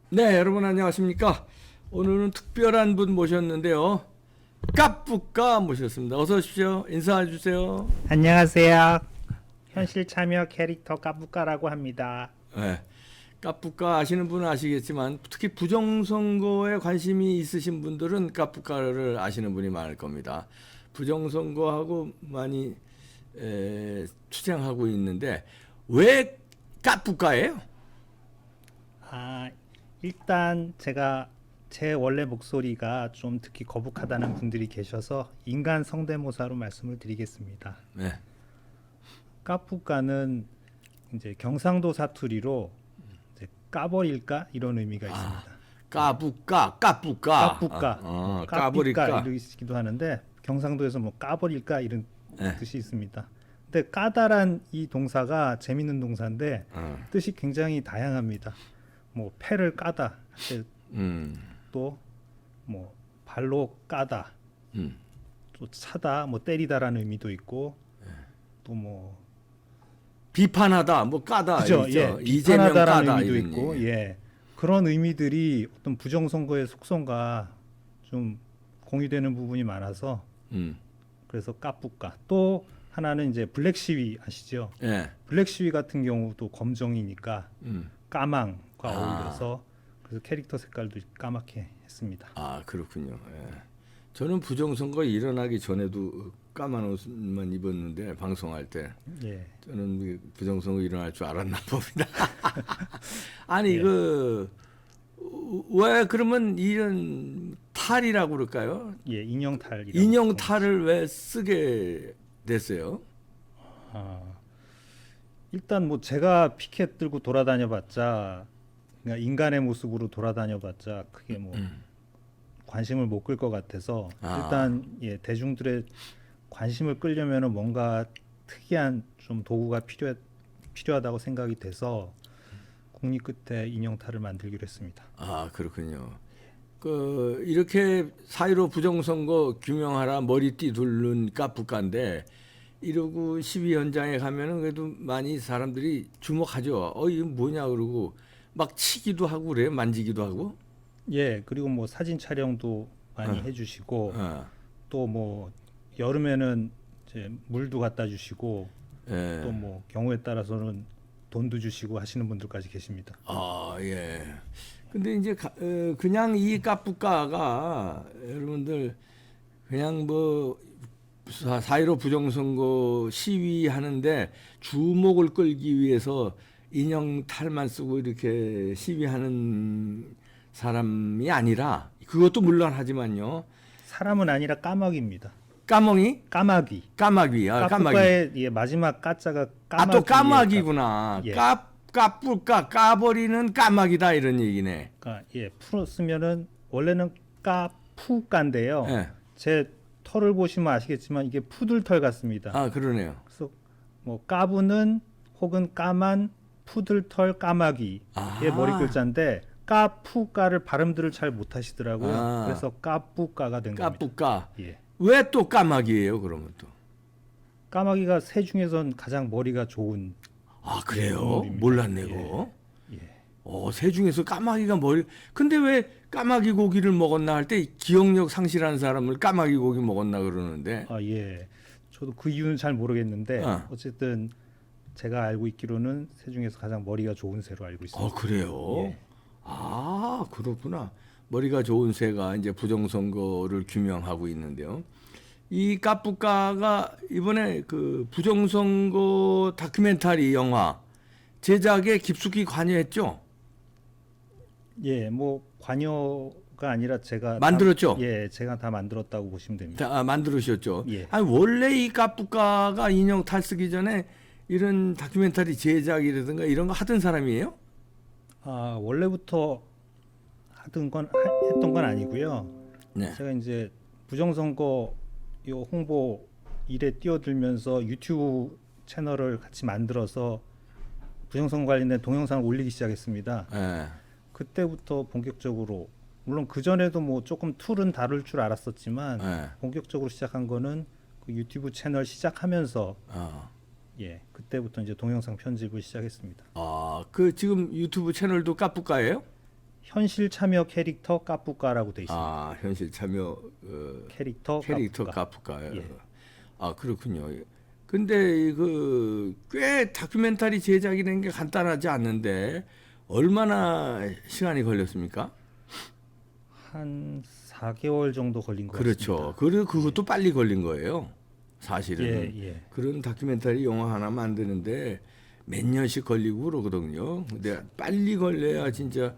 네, 여러분 안녕하십니까? 오늘은 특별한 분 모셨는데요. 까뿌까 모셨습니다. 어서 오십시오. 인사해 주세요. 안녕하세요. 현실 참여 캐릭터 까부까라고 합니다. 네, 까뿌까 아시는 분은 아시겠지만 특히 부정선거에 관심이 있으신 분들은 까뿌까를 아시는 분이 많을 겁니다. 부정선거하고 많이 투쟁하고 있는데 왜 까뿌까예요? 일단 제가 제 원래 목소리가 좀 듣기 거북하다는 분들이 계셔서 인간 성대모사로 말씀을 드리겠습니다. 네. 까부까는 이제 경상도 사투리로 이제 까버릴까 이런 의미가 있습니다. 까뿌까, 까뿌까. 까부까, 까버릴까. 까삐까 이러기도 하는데 경상도에서 뭐 까버릴까 이런 네. 뜻이 있습니다. 근데 까다란 이 동사가 재밌는 동사인데 뜻이 굉장히 다양합니다. 뭐 패를 까다, 또 뭐 발로 까다, 음. 또 차다, 뭐 때리다라는 의미도 있고, 또 뭐 비판하다, 뭐 까다, 그죠? 있죠. 예, 이재명 비판하다라는 까다 의미도 이런 있고, 얘기. 예, 그런 의미들이 어떤 부정선거의 속성과 좀 공유되는 부분이 많아서 음. 그래서 까뿌까. 또 하나는 이제 블랙 시위 아시죠? 예. 블랙 시위 같은 경우도 검정이니까 음. 까망과 어울려서 그래서 캐릭터 색깔도 까맣게 했습니다. 아, 그렇군요. 예. 저는 부정선거 일어나기 전에도 까만 옷만 입었는데 방송할 때 예. 저는 부정선거 일어날 줄 알았나 봅니다. 아니 예. 왜 그러면 이런 탈이라고 그럴까요? 예, 인형탈. 인형 탈을 왜 쓰게 됐어요? 일단 뭐 제가 피켓 들고 돌아다녀봤자 그냥 인간의 모습으로 돌아다녀봤자 크게 뭐 관심을 못 끌 것 같아서 일단 예, 대중들의 관심을 끌려면은 뭔가 특이한 좀 도구가 필요하다고 생각이 돼서 국립 끝에 인형탈을 만들기로 했습니다. 아, 그렇군요. 이렇게 4.15 부정선거 규명하라 머리띠 둘른 까뿌까인데 이러고 시위 현장에 가면은 그래도 많이 사람들이 주목하죠. 이거 뭐냐 그러고 막 치기도 하고 그래요. 만지기도 하고. 예, 그리고 뭐 사진 촬영도 많이 해주시고 또 뭐 여름에는 이제 물도 갖다 주시고 예. 또 뭐 경우에 따라서는 돈도 주시고 하시는 분들까지 계십니다. 아, 예. 근데 이제 그냥 이 까뿌까가 여러분들 그냥 뭐 4.15 부정선거 시위하는데 주목을 끌기 위해서 인형 탈만 쓰고 이렇게 시위하는 사람이 아니라 그것도 물론 하지만요. 사람은 아니라 까마귀입니다. 까멍이? 까마귀. 까마귀. 아, 까마귀. 까뿌까의 예, 마지막 까자가 까마귀. 또 까마귀구나. 예. 까뿌까 까버리는 까마귀다 이런 얘기네. 그러니까 예, 풀어 쓰면은 원래는 까푸까인데요. 예. 제 털을 보시면 아시겠지만 이게 푸들털 같습니다. 아, 그러네요. 그래서 뭐 까부는 혹은 까만 푸들털 까마귀의 머리 글자인데 까푸까를 발음들을 잘 못하시더라고요. 그래서 까뿌까가 된 겁니다. 까뿌까. 예. 왜 또 까마귀예요? 그러면 또. 까마귀가 새 중에선 가장 머리가 좋은. 아, 그래요? 동물입니다. 몰랐네 그거. 예. 새 중에서 까마귀가 머리. 근데 왜 까마귀 고기를 먹었나 할 때 기억력 상실한 사람을 까마귀 고기 먹었나 그러는데. 아 예. 저도 그 이유는 잘 모르겠는데 어쨌든 제가 알고 있기로는 새 중에서 가장 머리가 좋은 새로 알고 있습니다. 그래요? 예. 아, 그렇구나. 머리가 좋은 새가 이제 부정선거를 규명하고 있는데요. 이 까뿌까가 이번에 그 부정선거 다큐멘터리 영화 제작에 깊숙이 관여했죠? 예, 뭐 관여가 아니라 제가 만들었죠? 예, 제가 다 만들었다고 보시면 됩니다. 만들으셨죠? 예. 아니, 원래 이 까뿌까가 인형 탈 쓰기 전에 이런 다큐멘터리 제작이라든가 이런 거 하던 사람이에요? 원래부터 했던 건 아니고요. 네. 제가 이제 부정선거 요 홍보 일에 뛰어들면서 유튜브 채널을 같이 만들어서 부정선거 관련된 동영상을 올리기 시작했습니다. 예. 그때부터 본격적으로 물론 그 전에도 뭐 조금 툴은 다룰 줄 알았었지만 예. 본격적으로 시작한 거는 그 유튜브 채널 시작하면서 예 그때부터 이제 동영상 편집을 시작했습니다. 그 지금 유튜브 채널도 까뿌까예요? 현실 참여 캐릭터 까푸까라고 돼 있습니다. 아, 현실 참여 캐릭터 까푸까. 예. 아, 그렇군요. 근데 꽤 다큐멘터리 제작이 된 게 간단하지 않는데 얼마나 시간이 걸렸습니까? 한 4개월 정도 걸린 것 그렇죠. 같습니다. 그리고 그것도 빨리 걸린 거예요. 사실은. 예. 그런 다큐멘터리 영화 하나 만드는데 몇 년씩 걸리고 그러거든요. 근데 빨리 걸려야 진짜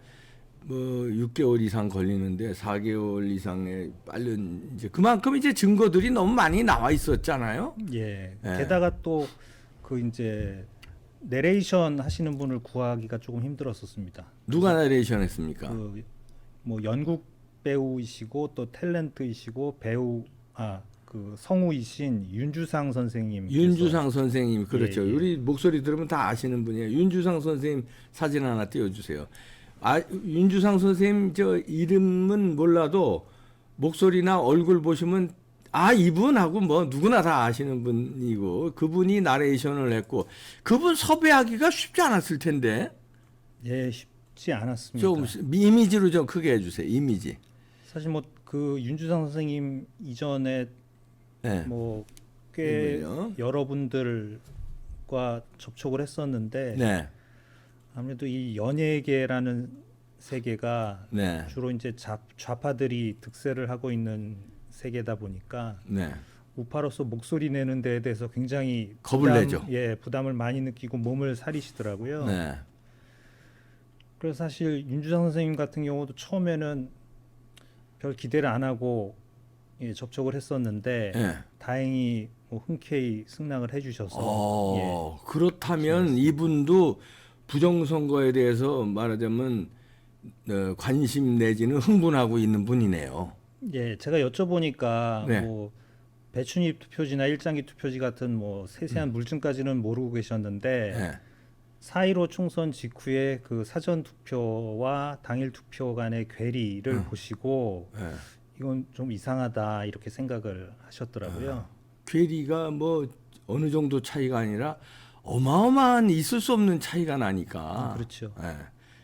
뭐 6개월 이상 걸리는데 4개월 이상의 빠른 이제 그만큼 이제 증거들이 너무 많이 나와 있었잖아요. 예. 예. 게다가 또 그 이제 내레이션 하시는 분을 구하기가 조금 힘들었었습니다. 누가 나레이션 했습니까? 그 뭐 연극 배우이시고 또 탤런트이시고 그 성우이신 윤주상 선생님. 윤주상 선생님 그렇죠. 예. 우리 목소리 들으면 다 아시는 분이에요. 윤주상 선생님 사진 하나 띄워주세요. 아, 윤주상 선생님 저 이름은 몰라도 목소리나 얼굴 보시면 아, 이분하고 뭐 누구나 다 아시는 분이고 그분이 나레이션을 했고 그분 섭외하기가 쉽지 않았을 텐데 예, 쉽지 않았습니다. 좀 이미지로 좀 크게 해주세요. 이미지. 사실 뭐 그 윤주상 선생님 이전에 네. 뭐 꽤 이분요? 여러분들과 접촉을 했었는데 네. 아무래도 이 연예계라는 세계가 네. 주로 이제 좌파들이 득세를 하고 있는 세계다 보니까 네. 우파로서 목소리 내는 데에 대해서 굉장히 겁을 내죠. 부담을 많이 느끼고 몸을 사리시더라고요. 네. 그래서 사실 윤주상 선생님 같은 경우도 처음에는 별 기대를 안 하고 접촉을 했었는데 네. 다행히 뭐 흔쾌히 승낙을 해주셔서 그렇다면 이분도 부정선거에 대해서 말하자면 관심 내지는 흥분하고 있는 분이네요. 제가 여쭤보니까 네. 뭐 배춘입 투표지나 일장기 투표지 같은 뭐 세세한 물증까지는 모르고 계셨는데 네. 4.15 총선 직후에 그 사전 투표와 당일 투표 간의 괴리를 보시고 네. 이건 좀 이상하다 이렇게 생각을 하셨더라고요. 괴리가 뭐 어느 정도 차이가 아니라 어마어마한 있을 수 없는 차이가 나니까. 그렇죠. 예.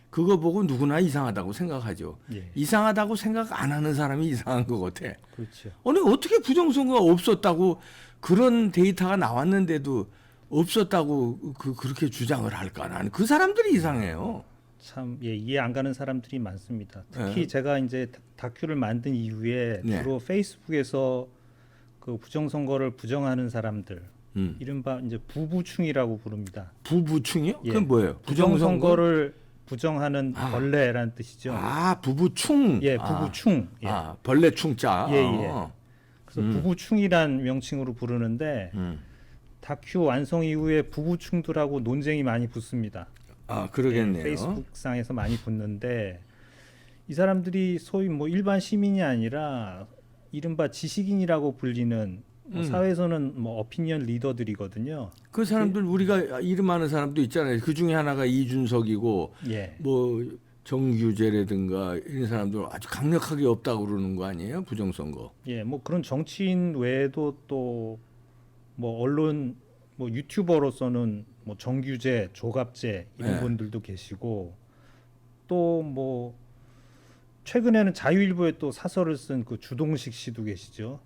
그거 보고 누구나 이상하다고 생각하죠. 예. 이상하다고 생각 안 하는 사람이 이상한 것 같아. 그렇죠. 아니 어떻게 부정선거가 없었다고 그런 데이터가 나왔는데도 없었다고 그렇게 주장을 할까? 나는 그 사람들이 이상해요. 참 이해 안 가는 사람들이 많습니다. 특히 네. 제가 이제 다큐를 만든 이후에 네. 주로 페이스북에서 그 부정선거를 부정하는 사람들, 이른바 이제 부부충이라고 부릅니다. 부부충이요? 예. 그건 뭐예요? 부정선거를 부정하는 벌레라는 뜻이죠. 아, 부부충. 예, 부부충. 예. 벌레 충자. 예. 아. 그래서 부부충이란 명칭으로 부르는데 다큐 완성 이후에 부부충들하고 논쟁이 많이 붙습니다. 아, 그러겠네요. 예, 페이스북상에서 많이 붙는데 이 사람들이 소위 뭐 일반 시민이 아니라 이른바 지식인이라고 불리는 사회에서는 뭐 어피니언 리더들이거든요. 그 사람들 우리가 이름 아는 사람도 있잖아요. 그 중에 하나가 이준석이고 예. 뭐 정규재라든가 이런 사람들 아주 강력하게 없다고 그러는 거 아니에요? 부정선거. 예, 뭐 그런 정치인 외에도 또 뭐 언론 뭐 유튜버로서는 뭐 정규재, 조갑재 이런 네. 분들도 계시고 또 뭐 최근에는 자유일보에 또 사설을 쓴 그 주동식 씨도 계시죠.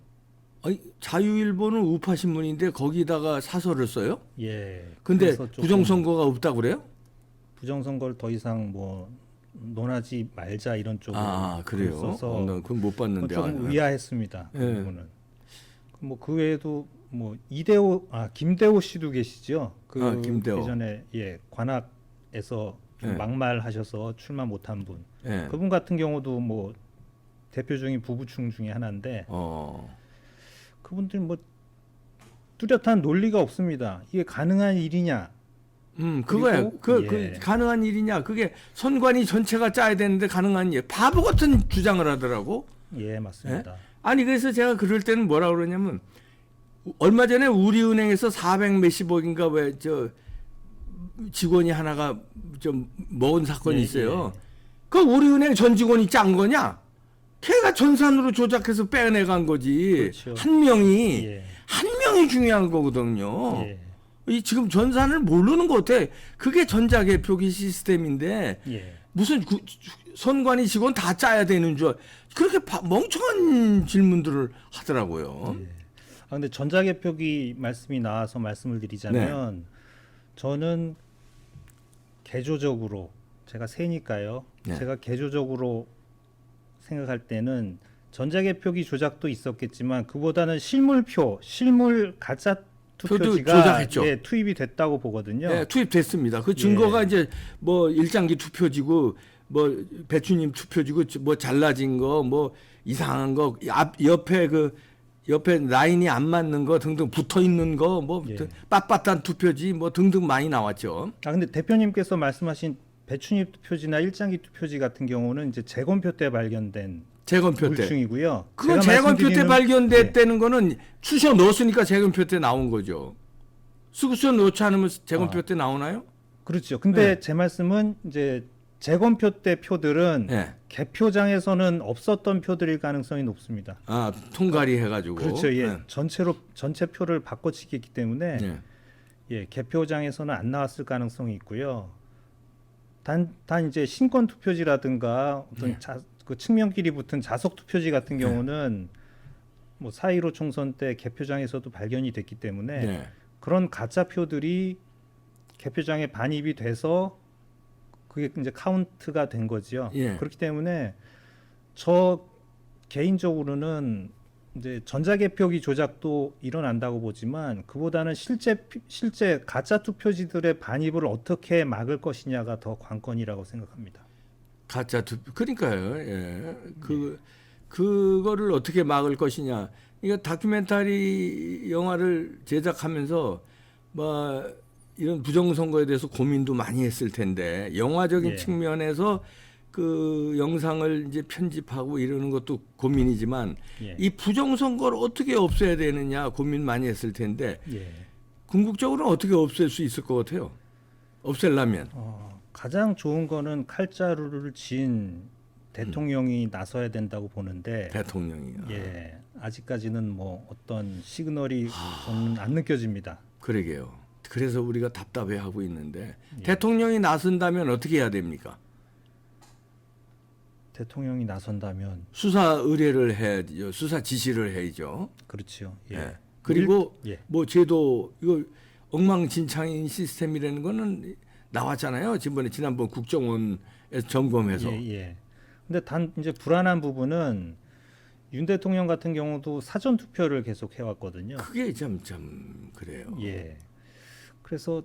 아니, 자유일보는 우파 신문인데 거기다가 사설을 써요? 예. 근데 그래서 조금 부정선거가 없다고 그래요? 부정선거를 더 이상 뭐 논하지 말자 이런 쪽으로 아, 그래요? 써서 나 그건 못 봤는데. 조금 의아했습니다. 그 예. 부분은. 뭐 그 외에도 뭐 김대호 씨도 계시죠. 그 김대호. 예전에 관악에서 좀 예. 막말하셔서 출마 못한 분. 예. 그분 같은 경우도 뭐 대표적인 부부충 중에 하나인데 그분들 뭐 뚜렷한 논리가 없습니다. 이게 가능한 일이냐? 그거야. 예. 가능한 일이냐? 그게 선관위 전체가 짜야 되는데 가능한 일. 바보 같은 주장을 하더라고. 예, 맞습니다. 아니 그래서 제가 그럴 때는 뭐라 그러냐면 얼마 전에 우리은행에서 400 몇십억인가 왜 저 직원이 하나가 좀 먹은 사건이 예, 있어요. 그 우리은행 전 직원이 짠 거냐? 걔가 전산으로 조작해서 빼내간 거지. 그렇죠. 한 명이 예. 한 명이 중요한 거거든요. 예. 이 지금 전산을 모르는 것 같아. 그게 전자개표기 시스템인데 예. 무슨 선관위 직원 다 짜야 되는 줄 그렇게 멍청한 질문들을 하더라고요. 예. 근데 전자개표기 말씀이 나와서 말씀을 드리자면 저는 개조적으로 제가 새니까요. 네. 제가 개조적으로 생각할 때는 전자개표기 조작도 있었겠지만 그보다는 실물 가짜 표도 투표지가 조작했죠. 예, 투입이 됐다고 보거든요. 네, 투입됐습니다. 그 증거가 이제 뭐 일장기 투표지고 뭐 배추님 투표지고 뭐 잘라진 거 뭐 이상한 거 옆에 라인이 안 맞는 거 등등 붙어 있는 거 뭐 빳빳한 투표지 뭐 등등 많이 나왔죠. 근데 대표님께서 말씀하신 배춘입 투표지나 일장기 투표지 같은 경우는 이제 재검표 때 발견된 재검표 때. 물증이고요. 그건 제가 재검표 때 말씀드리는- 발견됐다는 거는 쑤셔 넣었으니까 재검표 때 나온 거죠. 쑤셔 넣지 않으면 재검표 때 나오나요? 그렇죠. 근데 제 말씀은 이제 재검표 때 표들은 네. 개표장에서는 없었던 표들일 가능성이 높습니다. 아, 통갈이 해가지고. 그렇죠. 예. 네. 전체 표를 바꿔치기했기 때문에 네. 예, 개표장에서는 안 나왔을 가능성이 있고요. 단 이제 신권 투표지라든가 어떤 그 측면끼리 붙은 자석 투표지 같은 경우는 뭐 4.15 총선 때 개표장에서도 발견이 됐기 때문에 네. 그런 가짜 표들이 개표장에 반입이 돼서 그게 이제 카운트가 된 거지요. 예. 그렇기 때문에 저 개인적으로는 이제 전자개표기 조작도 일어난다고 보지만 그보다는 실제 가짜 투표지들의 반입을 어떻게 막을 것이냐가 더 관건이라고 생각합니다. 가짜 투표. 그러니까요. 예. 그거를 어떻게 막을 것이냐. 이거 다큐멘터리 영화를 제작하면서 뭐 이런 부정선거에 대해서 고민도 많이 했을 텐데 영화적인 측면에서 그 영상을 이제 편집하고 이러는 것도 고민이지만 이 부정선거를 어떻게 없애야 되느냐 고민 많이 했을 텐데 궁극적으로는 어떻게 없앨 수 있을 것 같아요. 없애려면. 가장 좋은 거는 칼자루를 쥔 대통령이 나서야 된다고 보는데 대통령이요. 아직까지는 뭐 어떤 시그널이 저는 안 느껴집니다. 그러게요. 그래서 우리가 답답해하고 있는데 대통령이 나선다면 어떻게 해야 됩니까? 대통령이 나선다면 수사 의뢰를 해야죠. 수사 지시를 해야죠. 그렇죠. 그리고 뭐 제도 이거 엉망진창인 시스템이라는 거는 나왔잖아요. 지난번 국정원에서 점검해서. 근데 단 이제 불안한 부분은 윤 대통령 같은 경우도 사전 투표를 계속 해왔거든요. 그게 참 그래요. 그래서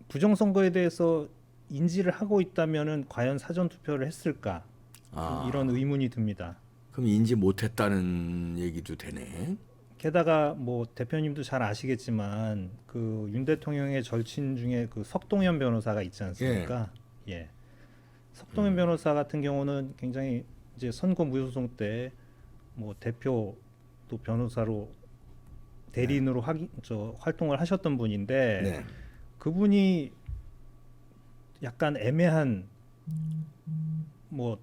부정선거에 대해서 인지를 하고 있다면은 과연 사전 투표를 했을까? 이런 의문이 듭니다. 그럼 인지 못했다는 얘기도 되네. 게다가 뭐 대표님도 잘 아시겠지만 그 윤 대통령의 절친 중에 그 석동현 변호사가 있지 않습니까? 석동현 변호사 같은 경우는 굉장히 이제 선거 무효소송 때 뭐 대표 또 변호사로 대리인으로 활동을 하셨던 분인데 그분이 약간 애매한 뭐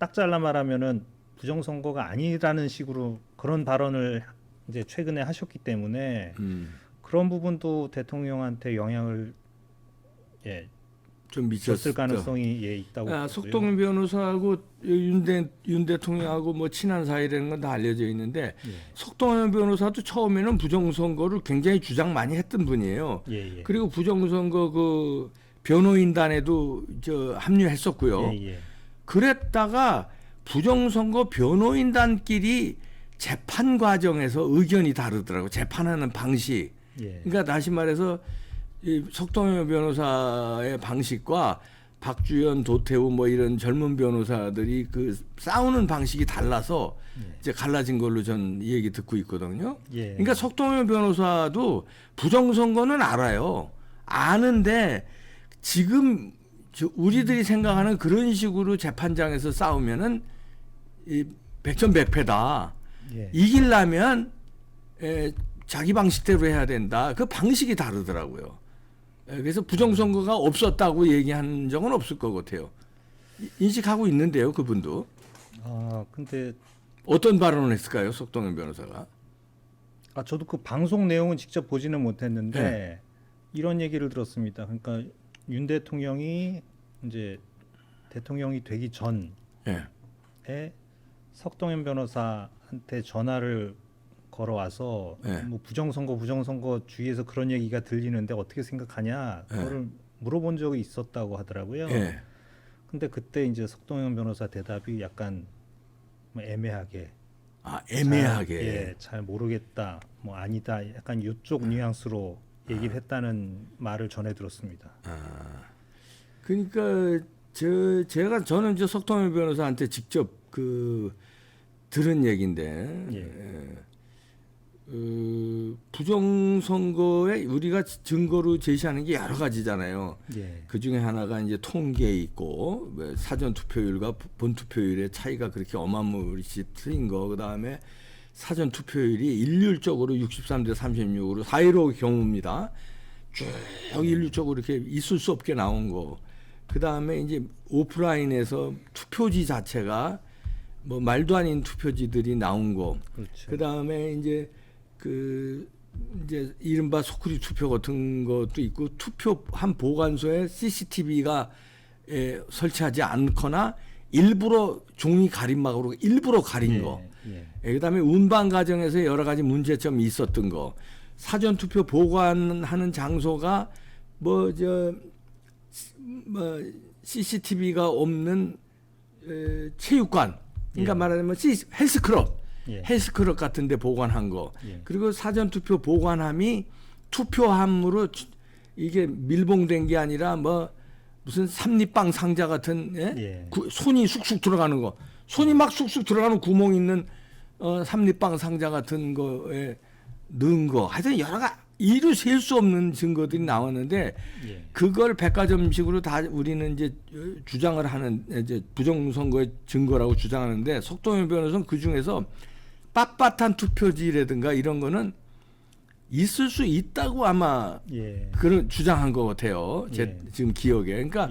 딱 잘라 말하면은 부정선거가 아니라는 식으로 그런 발언을 이제 최근에 하셨기 때문에 그런 부분도 대통령한테 영향을 좀 미쳤을 가능성이 있다고 보고요. 석동현 변호사하고 윤 대통령하고 뭐 친한 사이라는 건 다 알려져 있는데 석동현 변호사도 처음에는 부정선거를 굉장히 주장 많이 했던 분이에요. 그리고 부정선거 그 변호인단에도 합류했었고요. 그랬다가 부정선거 변호인단끼리 재판 과정에서 의견이 다르더라고. 재판하는 방식. 그러니까 다시 말해서 이 석동현 변호사의 방식과 박주연, 도태우 뭐 이런 젊은 변호사들이 그 싸우는 방식이 달라서 이제 갈라진 걸로 전 얘기 듣고 있거든요. 그러니까 석동현 변호사도 부정선거는 알아요. 아는데 지금 우리들이 생각하는 그런 식으로 재판장에서 싸우면은 이 백전백패다. 이기려면 자기 방식대로 해야 된다. 그 방식이 다르더라고요. 그래서 부정선거가 없었다고 얘기한 적은 없을 것 같아요. 인식하고 있는데요, 그분도. 근데 어떤 발언을 했을까요, 석동현 변호사가? 저도 그 방송 내용은 직접 보지는 못했는데 이런 얘기를 들었습니다. 그러니까 윤 대통령이 이제 대통령이 되기 전에 예. 석동현 변호사한테 전화를 걸어와서 예. 뭐 부정선거 주위에서 그런 얘기가 들리는데 어떻게 생각하냐 그거를 물어본 적이 있었다고 하더라고요. 예. 근데 그때 이제 석동현 변호사 대답이 약간 뭐 애매하게 애매하게. 잘 모르겠다 뭐 아니다 약간 이쪽 뉘앙스로 얘기를 했다는 말을 전해 들었습니다. 그러니까 저는 이제 석동현 변호사한테 직접 들은 얘기인데 부정선거에 우리가 증거로 제시하는 게 여러 가지잖아요. 예. 그 중에 하나가 이제 통계 있고 사전 투표율과 본 투표율의 차이가 그렇게 어마무시 틀린 거. 그다음에 사전 투표율이 일률적으로 63대 36으로 4.15 경우입니다. 쭉 일률적으로 이렇게 있을 수 없게 나온 거. 그다음에 이제 오프라인에서 투표지 자체가 뭐 말도 아닌 투표지들이 나온 거. 그렇죠. 그다음에 이제 이제 이른바 소쿠리 투표 같은 것도 있고 투표한 보관소에 CCTV가 설치하지 않거나 일부러 종이 가림막으로 일부러 가린 거. 그다음에 운반 과정에서 여러 가지 문제점이 있었던 거. 사전 투표 보관하는 장소가 CCTV가 없는 체육관. 그러니까 말하자면 헬스클럽. 헬스클럽 같은 데 보관한 거. 그리고 사전투표 보관함이 투표함으로 이게 밀봉된 게 아니라 무슨 삼립빵 상자 같은 손이 쑥쑥 들어가는 거. 손이 막 쑥쑥 들어가는 구멍 있는 삼립빵 상자 같은 거에 넣은 거. 하여튼 여러 가지 이루 셀 수 없는 증거들이 나왔는데 그걸 백과점식으로 다 우리는 이제 주장을 하는 이제 부정선거의 증거라고 주장하는데 석동현 변호사는 그 중에서 빳빳한 투표지라든가 이런 거는 있을 수 있다고 아마 그런 주장한 것 같아요. 제 지금 기억에. 그러니까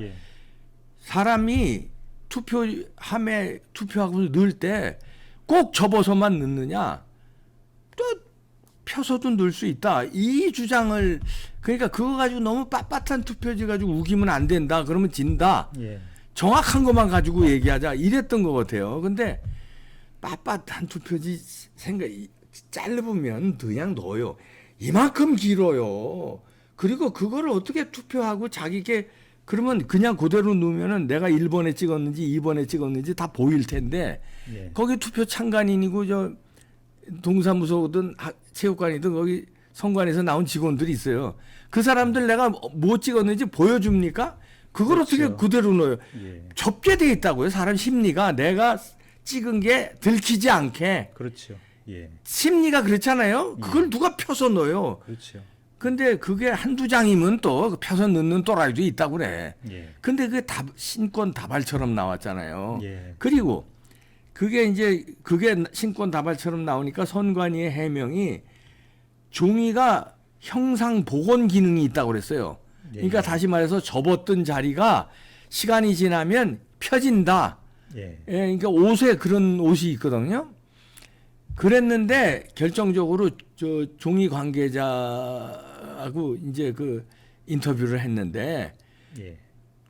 사람이 투표함에 투표하고 넣을 때 꼭 접어서만 넣느냐 또 펴서도 넣을 수 있다. 이 주장을 그러니까 그거 가지고 너무 빳빳한 투표지 가지고 우기면 안 된다. 그러면 진다. 정확한 것만 가지고 얘기하자. 이랬던 것 같아요. 근데 빳빳한 투표지 짧으면 그냥 넣어요. 이만큼 길어요. 그리고 그거를 어떻게 투표하고 자기게 그러면 그냥 그대로 넣으면은 내가 1번에 찍었는지 2번에 찍었는지 다 보일 텐데 거기 투표 참관인이고 저 동사무소든 체육관이든 거기 선관에서 나온 직원들이 있어요. 그 사람들 내가 뭐 찍었는지 보여줍니까? 그걸 그렇죠. 어떻게 그대로 넣어요? 접게 돼 있다고요. 사람 심리가 내가 찍은 게 들키지 않게. 그렇죠. 심리가 그렇잖아요. 그걸 누가 펴서 넣어요. 그렇죠. 근데 그게 한두 장이면 또 펴서 넣는 또라이도 있다고 그래. 근데 그게 신권 다발처럼 나왔잖아요. 그리고 그게 신권 다발처럼 나오니까 선관위의 해명이 종이가 형상 복원 기능이 있다고 그랬어요. 그러니까 다시 말해서 접었던 자리가 시간이 지나면 펴진다. 그러니까 옷에 그런 옷이 있거든요. 그랬는데 결정적으로 저 종이 관계자하고 이제 그 인터뷰를 했는데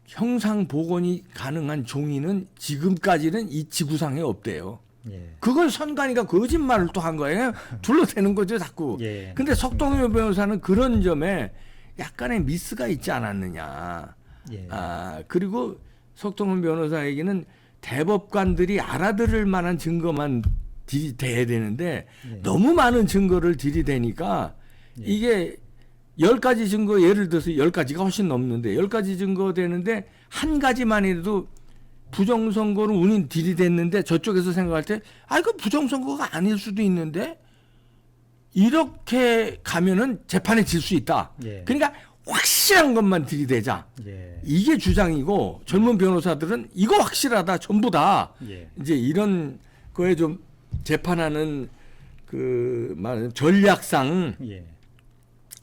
형상 복원이 가능한 종이는 지금까지는 이 지구상에 없대요. 그걸 선관위가 거짓말을 또 한 거예요. 둘러대는 거죠, 자꾸. 근데 석동현 변호사는 그런 점에 약간의 미스가 있지 않았느냐. 그리고 석동현 변호사에게는 대법관들이 알아들을 만한 증거만 들이대야 되는데 너무 많은 증거를 들이대니까 이게 10가지 증거 예를 들어서 10가지가 훨씬 넘는데 10가지 증거 되는데 한 가지만 해도 부정선거를 우린 들이댔는데 저쪽에서 생각할 때 이거 부정선거가 아닐 수도 있는데 이렇게 가면은 재판에 질 수 있다. 그러니까 확실한 것만 들이대자. 이게 주장이고 젊은 변호사들은 이거 확실하다 전부 다. 이제 이런 거에 좀 재판하는 그 말하자면 전략상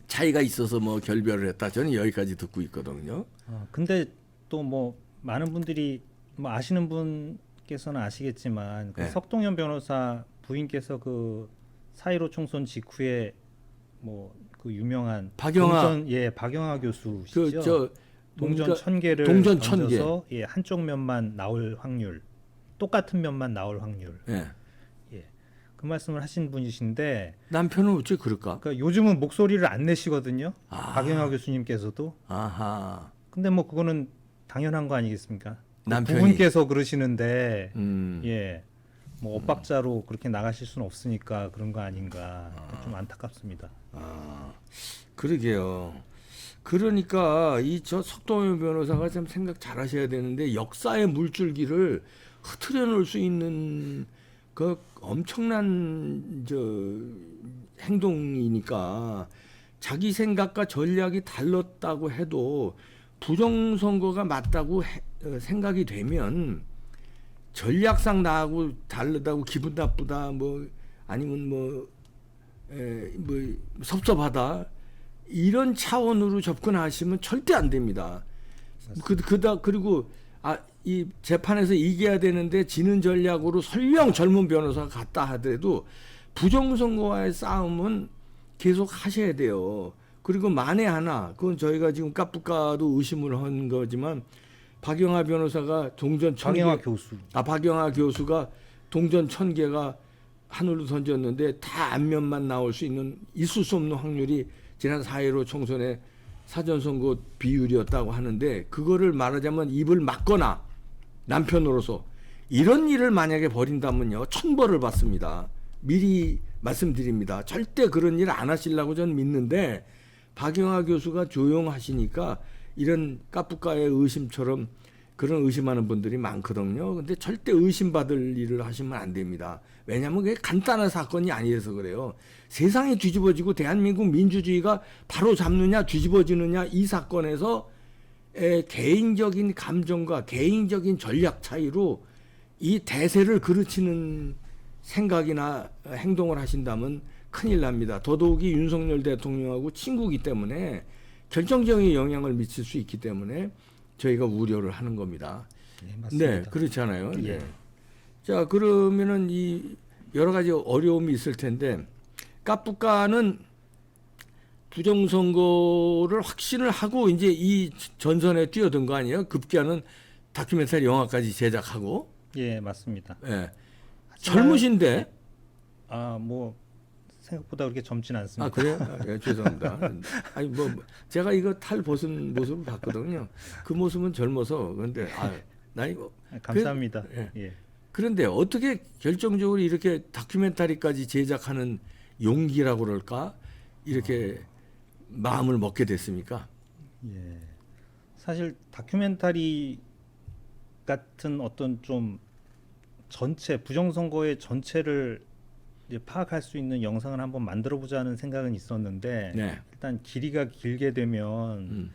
차이가 있어서 뭐 결별을 했다. 저는 여기까지 듣고 있거든요. 근데 또 뭐 많은 분들이 뭐 아시는 분께서는 아시겠지만 그 석동현 변호사 부인께서 그 4.15 총선 직후에 뭐 그 유명한 박영하 박영하 교수시죠. 동전 그러니까 1000개를 동전 1000개. 던져서 예, 한쪽 면만 나올 확률, 똑같은 면만 나올 확률. 예. 예. 그 말씀을 하신 분이신데 남편은 어째 그럴까? 그러니까 요즘은 목소리를 안 내시거든요. 아. 박영하 교수님께서도. 아하. 근데 뭐 그거는 당연한 거 아니겠습니까? 그 남편이. 부분께서 그러시는데 음. 예. 뭐 엇박자로 그렇게 나가실 수는 없으니까 그런 거 아닌가 좀 안타깝습니다. 아, 그러게요. 그러니까 이 저 석동현 변호사가 참 생각 잘 하셔야 되는데 역사의 물줄기를 흐트려 놓을 수 있는 그 엄청난 저 행동이니까 자기 생각과 전략이 달랐다고 해도 부정선거가 맞다고 생각이 되면 전략상 나하고 다르다고 기분 나쁘다 뭐 아니면 뭐 섭섭하다 이런 차원으로 접근하시면 절대 안 됩니다. 그리고 이 재판에서 이겨야 되는데 지는 전략으로 설령 젊은 변호사가 갔다 하더라도 부정선거와의 싸움은 계속 하셔야 돼요. 그리고 만에 하나 그건 저희가 지금 까뿌까도 의심을 한 거지만 박영하 변호사가 동전 1000개 박영하 교수. 박영하 교수가 동전 1000개가 하늘로 던졌는데 다 안면만 나올 수 있을 수 없는 확률이 지난 4.15 총선의 사전선거 비율이었다고 하는데 그거를 말하자면 입을 막거나 남편으로서 이런 일을 만약에 벌인다면요 천벌을 받습니다. 미리 말씀드립니다. 절대 그런 일 안 하시려고 저는 믿는데 박영하 교수가 조용하시니까 이런 까뿌까의 의심처럼 그런 의심하는 분들이 많거든요. 근데 절대 의심받을 일을 하시면 안 됩니다. 왜냐하면 그게 간단한 사건이 아니어서 그래요. 세상이 뒤집어지고 대한민국 민주주의가 바로 잡느냐 뒤집어지느냐 이 사건에서 개인적인 감정과 개인적인 전략 차이로 이 대세를 그르치는 생각이나 행동을 하신다면 큰일 납니다. 더더욱이 윤석열 대통령하고 친구이기 때문에 결정적인 영향을 미칠 수 있기 때문에 저희가 우려를 하는 겁니다. 네, 맞습니다. 네, 그렇잖아요. 예. 네. 자, 그러면은 이 여러 가지 어려움이 있을 텐데 까뿌까는 부정선거를 확신을 하고 이제 이 전선에 뛰어든 거 아니에요? 급기야는 다큐멘터리 영화까지 제작하고. 예, 맞습니다. 예. 젊으신데. 뭐 생각보다 그렇게 젊진 않습니다. 그래요? 예, 죄송합니다. 아니 뭐 제가 이거 탈 벗은 모습을 봤거든요. 그 모습은 젊어서 그런데 나 이거 감사합니다. 예. 그런데 어떻게 결정적으로 이렇게 다큐멘터리까지 제작하는 용기라고 그럴까? 이렇게 마음을 먹게 됐습니까? 예. 사실 다큐멘터리 같은 어떤 좀 전체 부정선거의 전체를 이제 파악할 수 있는 영상을 한번 만들어 보자는 생각은 있었는데 네. 일단 길이가 길게 되면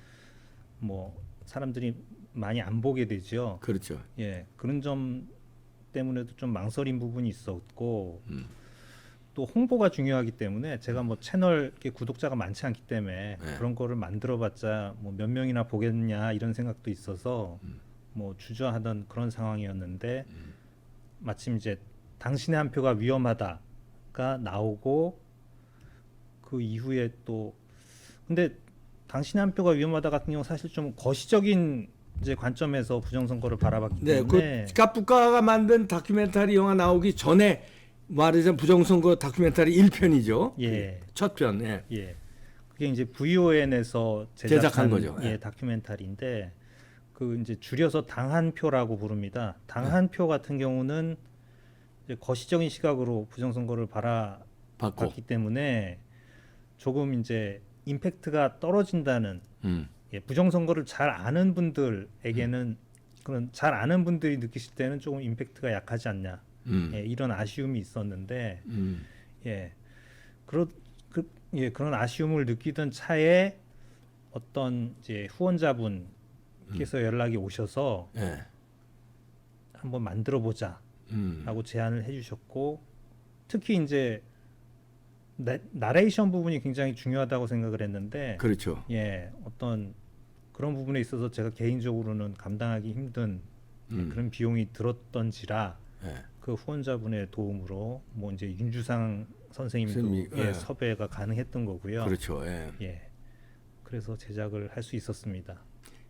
뭐 사람들이 많이 안 보게 되죠. 그렇죠. 예, 그런 점 때문에도 좀 망설인 부분이 있었고 또 홍보가 중요하기 때문에 제가 뭐 채널 이렇게 구독자가 많지 않기 때문에 네. 그런 거를 만들어봤자 뭐 몇 명이나 보겠냐 이런 생각도 있어서 뭐 주저하던 그런 상황이었는데 마침 이제 당신의 한 표가 위험하다가 나오고 그 이후에 또 근데 당신의 한 표가 위험하다 같은 경우 사실 좀 거시적인 이제 관점에서 부정선거를 바라봤기 네, 때문에 그 까뿌까가 만든 다큐멘터리 영화 나오기 전에 말하자면 부정선거 다큐멘터리 1편이죠. 예. 첫 편. 예. 예. 그게 이제 VON에서 제작한 거죠. 예, 다큐멘터리인데 그 이제 줄여서 당한표라고 부릅니다. 당한표 같은 경우는 이제 거시적인 시각으로 부정선거를 바라봤기 때문에 조금 이제 임팩트가 떨어진다는 예, 부정선거를 잘 아는 분들에게는 그런 잘 아는 분들이 느끼실 때는 조금 임팩트가 약하지 않냐 예, 이런 아쉬움이 있었는데 예, 그런 아쉬움을 느끼던 차에 어떤 이제 후원자분께서 연락이 오셔서 예. 한번 만들어 보자라고 제안을 해주셨고 특히 이제 나레이션 부분이 굉장히 중요하다고 생각을 했는데 그렇죠. 예, 어떤 그런 부분에 있어서 제가 개인적으로는 감당하기 힘든 그런 비용이 들었던지라 예. 그 후원자분의 도움으로 뭐 이제 윤주상 선생님도 예, 섭외가 가능했던 거고요. 그렇죠. 예. 예. 그래서 제작을 할 수 있었습니다.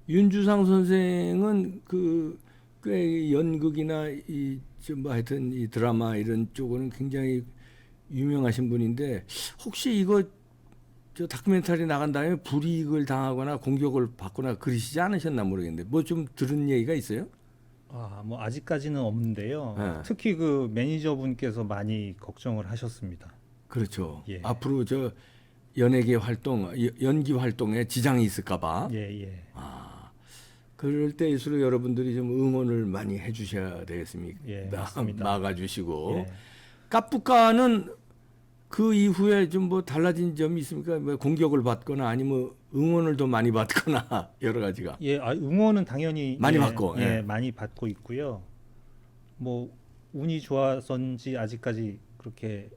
윤주상 선생은 그 꽤 연극이나 이좀뭐 하여튼 이 드라마 이런 쪽은 굉장히 유명하신 분인데 혹시 이거 저 다큐멘터리 나간 다음에 불이익을 당하거나 공격을 받거나 그러시지 않으셨나 모르겠는데 뭐 좀 들은 얘기가 있어요? 뭐 아직까지는 없는데요. 네. 특히 그 매니저분께서 많이 걱정을 하셨습니다. 그렇죠. 예. 앞으로 저 연예계 활동, 연기 활동에 지장이 있을까봐. 예, 예. 그럴 때일수록 여러분들이 좀 응원을 많이 해주셔야 되겠습니까? 예, 맞습니다. 막아주시고. 예. 까뿌까는 그 이후에 좀 뭐 달라진 점이 있습니까? 뭐 공격을 받거나 아니면 응원을 더 많이 받거나 여러 가지가. 예, 응원은 당연히 많이 받고, 예, 예. 많이 받고 있고요. 뭐 운이 좋아서인지 아직까지 그렇게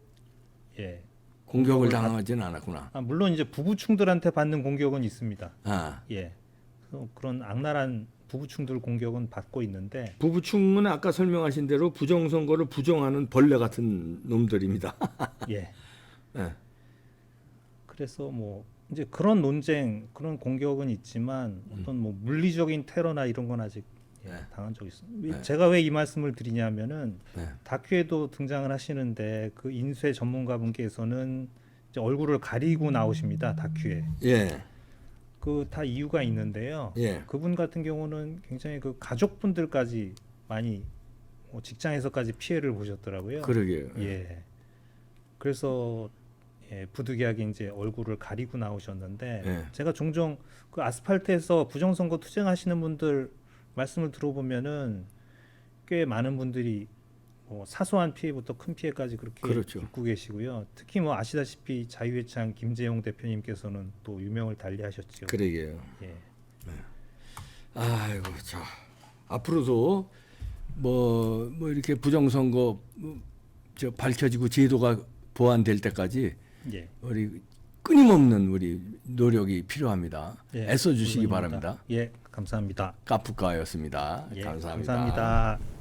예. 공격을 당하지는 않았구나. 물론 이제 부부충들한테 받는 공격은 있습니다. 아. 예. 그런 악랄한 부부충들 공격은 받고 있는데 부부충은 아까 설명하신 대로 부정선거를 부정하는 벌레 같은 놈들입니다. 예. 예. 그래서 뭐 이제 그런 논쟁, 그런 공격은 있지만 어떤 뭐 물리적인 테러나 이런 건 아직 네. 당한 적 있습니다. 네. 제가 왜 이 말씀을 드리냐면은 네. 다큐에도 등장을 하시는데 그 인쇄 전문가분께서는 이제 얼굴을 가리고 나오십니다. 다큐에. 예. 그 다 이유가 있는데요. 예. 그분 같은 경우는 굉장히 그 가족분들까지 많이 뭐 직장에서까지 피해를 보셨더라고요. 그러게요. 예. 그래서 예, 부득이하게 이제 얼굴을 가리고 나오셨는데 예. 제가 종종 그 아스팔트에서 부정선거 투쟁하시는 분들 말씀을 들어보면은 꽤 많은 분들이 뭐 사소한 피해부터 큰 피해까지 그렇게 그렇죠. 입고 계시고요. 특히 뭐 아시다시피 자유외창 김재용 대표님께서는 또 유명을 달리하셨죠. 그러게요. 예. 아이고 자 앞으로도 뭐 이렇게 부정선거 저 밝혀지고 제도가 보완될 때까지 예. 우리 끊임없는 우리 노력이 필요합니다. 예, 애써 주시기 물론입니다. 바랍니다. 예, 감사합니다. 까푸카였습니다. 예, 감사합니다. 감사합니다.